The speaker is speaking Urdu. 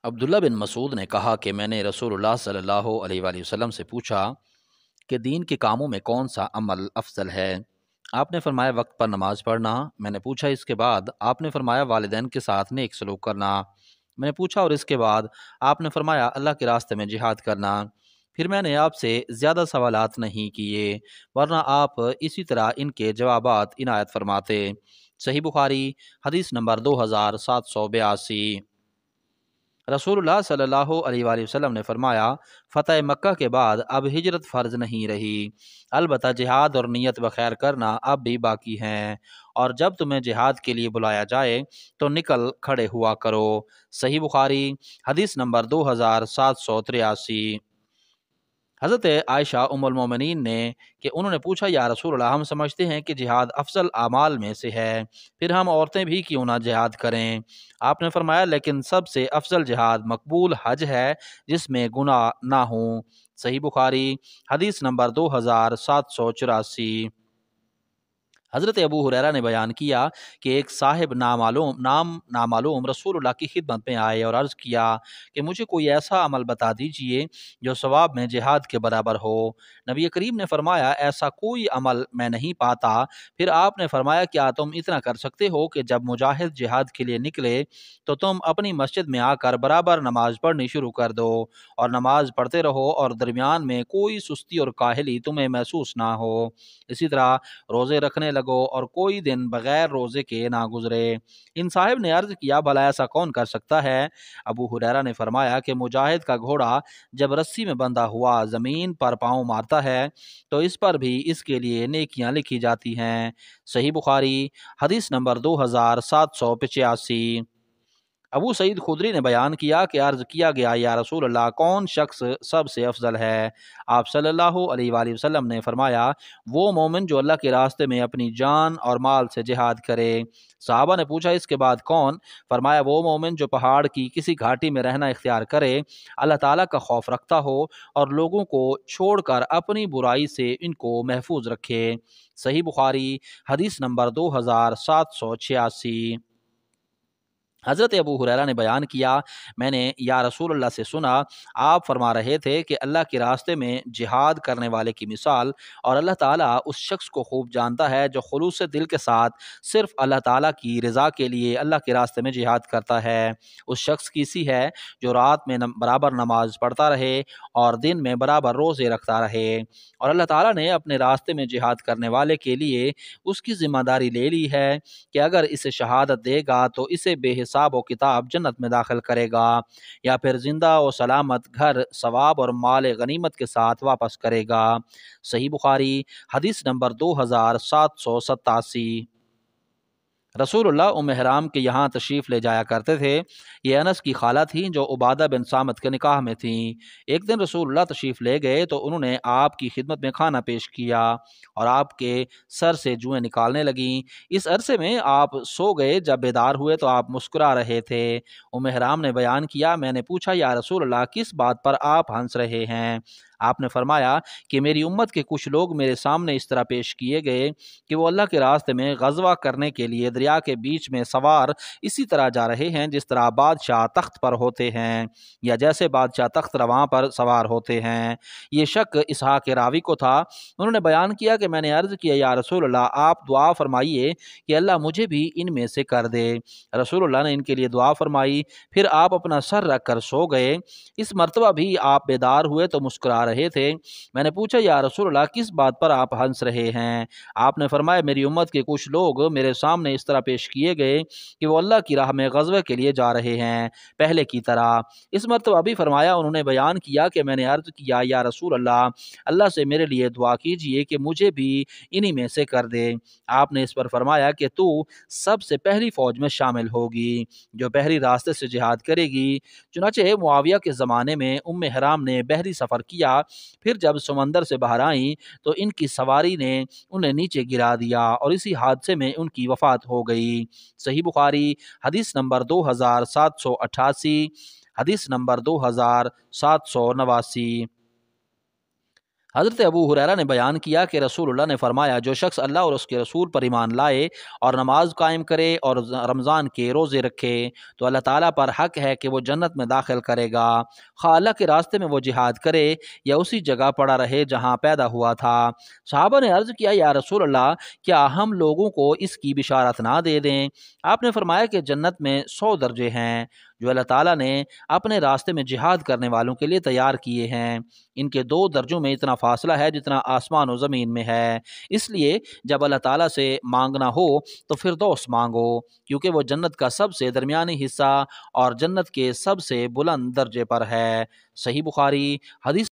عبداللہ بن مسعود نے کہا کہ میں نے رسول اللہ صلی اللہ علیہ وآلہ وسلم سے پوچھا کہ دین کے کاموں میں کون سا عمل افضل ہے؟ آپ نے فرمایا وقت پر نماز پڑھنا۔ میں نے پوچھا اس کے بعد؟ آپ نے فرمایا والدین کے ساتھ نیک سلوک کرنا۔ میں نے پوچھا اور اس کے بعد؟ آپ نے فرمایا اللہ کے راستے میں جہاد کرنا۔ پھر میں نے آپ سے زیادہ سوالات نہیں کیے، ورنہ آپ اسی طرح ان کے جوابات عنایت فرماتے۔ صحیح بخاری حدیث نمبر 2782۔ رسول اللہ صلی اللہ علیہ وآلہ وسلم نے فرمایا فتح مکہ کے بعد اب ہجرت فرض نہیں رہی، البتہ جہاد اور نیت بخیر کرنا اب بھی باقی ہیں، اور جب تمہیں جہاد کے لیے بلایا جائے تو نکل کھڑے ہوا کرو۔ صحیح بخاری حدیث نمبر 2783۔ حضرت عائشہ ام المومنین نے کہ انہوں نے پوچھا یا رسول اللہ، ہم سمجھتے ہیں کہ جہاد افضل اعمال میں سے ہے، پھر ہم عورتیں بھی کیوں نہ جہاد کریں؟ آپ نے فرمایا لیکن سب سے افضل جہاد مقبول حج ہے جس میں گناہ نہ ہوں۔ صحیح بخاری حدیث نمبر 2784۔ حضرت ابو ہریرہ نے بیان کیا کہ ایک صاحب نامعلوم رسول اللہ کی خدمت میں آئے اور عرض کیا کہ مجھے کوئی ایسا عمل بتا دیجئے جو ثواب میں جہاد کے برابر ہو۔ نبی کریم نے فرمایا ایسا کوئی عمل میں نہیں پاتا۔ پھر آپ نے فرمایا کیا تم اتنا کر سکتے ہو کہ جب مجاہد جہاد کے لیے نکلے تو تم اپنی مسجد میں آ کر برابر نماز پڑھنی شروع کر دو اور نماز پڑھتے رہو اور درمیان میں کوئی سستی اور کاہلی تمہیں محسوس نہ ہو، اسی طرح روزے رکھنے لگو اور کوئی دن بغیر روزے کے نہ گزرے۔ ان صاحب نے عرض کیا بھلا ایسا کون کر سکتا ہے؟ ابو ہریرہ نے فرمایا کہ مجاہد کا گھوڑا جب رسی میں بندھا ہوا زمین پر پاؤں مارتا ہے تو اس پر بھی اس کے لیے نیکیاں لکھی جاتی ہیں۔ صحیح بخاری حدیث نمبر 2785۔ ابو سعید خدری نے بیان کیا کہ عرض کیا گیا یا رسول اللہ کون شخص سب سے افضل ہے؟ آپ صلی اللہ علیہ وآلہ وسلم نے فرمایا وہ مومن جو اللہ کے راستے میں اپنی جان اور مال سے جہاد کرے۔ صحابہ نے پوچھا اس کے بعد کون؟ فرمایا وہ مومن جو پہاڑ کی کسی گھاٹی میں رہنا اختیار کرے، اللہ تعالیٰ کا خوف رکھتا ہو اور لوگوں کو چھوڑ کر اپنی برائی سے ان کو محفوظ رکھے۔ صحیح بخاری حدیث نمبر 2786۔ حضرت ابو ہریرہ نے بیان کیا میں نے یا رسول اللہ سے سنا آپ فرما رہے تھے کہ اللہ کے راستے میں جہاد کرنے والے کی مثال، اور اللہ تعالیٰ اس شخص کو خوب جانتا ہے جو خلوص دل کے ساتھ صرف اللہ تعالیٰ کی رضا کے لیے اللہ کے راستے میں جہاد کرتا ہے، اس شخص کی سی ہے جو رات میں برابر نماز پڑھتا رہے اور دن میں برابر روزے رکھتا رہے، اور اللہ تعالیٰ نے اپنے راستے میں جہاد کرنے والے کے لیے اس کی ذمہ داری لے لی ہے کہ اگر اسے شہادت دے گا تو اسے بے حساب و کتاب جنت میں داخل کرے گا، یا پھر زندہ و سلامت گھر ثواب اور مال غنیمت کے ساتھ واپس کرے گا۔ صحیح بخاری حدیث نمبر 2787۔ رسول اللہ ام حرام کے یہاں تشریف لے جایا کرتے تھے، یہ انس کی خالہ تھیں جو عبادہ بن صامت کے نکاح میں تھیں۔ ایک دن رسول اللہ تشریف لے گئے تو انہوں نے آپ کی خدمت میں کھانا پیش کیا اور آپ کے سر سے جوئیں نکالنے لگیں۔ اس عرصے میں آپ سو گئے، جب بیدار ہوئے تو آپ مسکرا رہے تھے۔ ام حرام نے بیان کیا میں نے پوچھا یا رسول اللہ کس بات پر آپ ہنس رہے ہیں؟ آپ نے فرمایا کہ میری امت کے کچھ لوگ میرے سامنے اس طرح پیش کیے گئے کہ وہ اللہ کے راستے میں غزوہ کرنے کے لیے دریا کے بیچ میں سوار اسی طرح جا رہے ہیں جس طرح بادشاہ تخت پر ہوتے ہیں، یا جیسے بادشاہ تخت رواں پر سوار ہوتے ہیں۔ یہ شک اسحاق راوی کو تھا۔ انہوں نے بیان کیا کہ میں نے عرض کیا یا رسول اللہ آپ دعا فرمائیے کہ اللہ مجھے بھی ان میں سے کر دے۔ رسول اللہ نے ان کے لیے دعا فرمائی، پھر آپ اپنا سر رکھ کر سو گئے۔ اس مرتبہ بھی آپ بیدار ہوئے تو مسکرا رہے تھے۔ میں نے پوچھا یا رسول اللہ کس بات پر آپ ہنس رہے ہیں؟ آپ نے فرمایا میری امت کے کچھ لوگ میرے سامنے اس طرح پیش کیے گئے کہ وہ اللہ کی راہ میں غزوے کے لیے جا رہے ہیں پہلے کی طرح۔ اس مرتبہ بھی فرمایا انہوں نے بیان کیا کہ میں نے عرض کیا یا رسول اللہ اللہ سے میرے لیے دعا کیجئے کہ مجھے بھی انہی میں سے کر دے۔ آپ نے اس پر فرمایا کہ تو سب سے پہلی فوج میں شامل ہوگی جو بحری راستے سے جہاد کرے گی۔ چنانچہ معاویہ کے زمانے میں ام حرام نے بحری سفر کیا، پھر جب سمندر سے باہر آئیں تو ان کی سواری نے انہیں نیچے گرا دیا اور اسی حادثے میں ان کی وفات ہو گئی۔ صحیح بخاری حدیث نمبر 2788، حدیث نمبر 2789۔ حضرت ابو ہریرہ نے بیان کیا کہ رسول اللہ نے فرمایا، جو شخص اللہ اور اس کے رسول پر ایمان لائے اور نماز قائم کرے اور رمضان کے روزے رکھے تو اللہ تعالیٰ پر حق ہے کہ وہ جنت میں داخل کرے گا، خواہ اللہ کے راستے میں وہ جہاد کرے یا اسی جگہ پڑا رہے جہاں پیدا ہوا تھا۔ صحابہ نے عرض کیا، یا رسول اللہ، کیا ہم لوگوں کو اس کی بشارت نہ دے دیں؟ آپ نے فرمایا کہ جنت میں 100 درجے ہیں جو اللہ تعالیٰ نے اپنے راستے میں جہاد کرنے والوں کے لیے تیار کیے ہیں۔ ان کے 2 درجوں میں اتنا فاصلہ ہے جتنا آسمان و زمین میں ہے، اس لیے جب اللہ تعالیٰ سے مانگنا ہو تو فردوس مانگو، کیونکہ وہ جنت کا سب سے درمیانی حصہ اور جنت کے سب سے بلند درجے پر ہے۔ صحیح بخاری۔ حدیث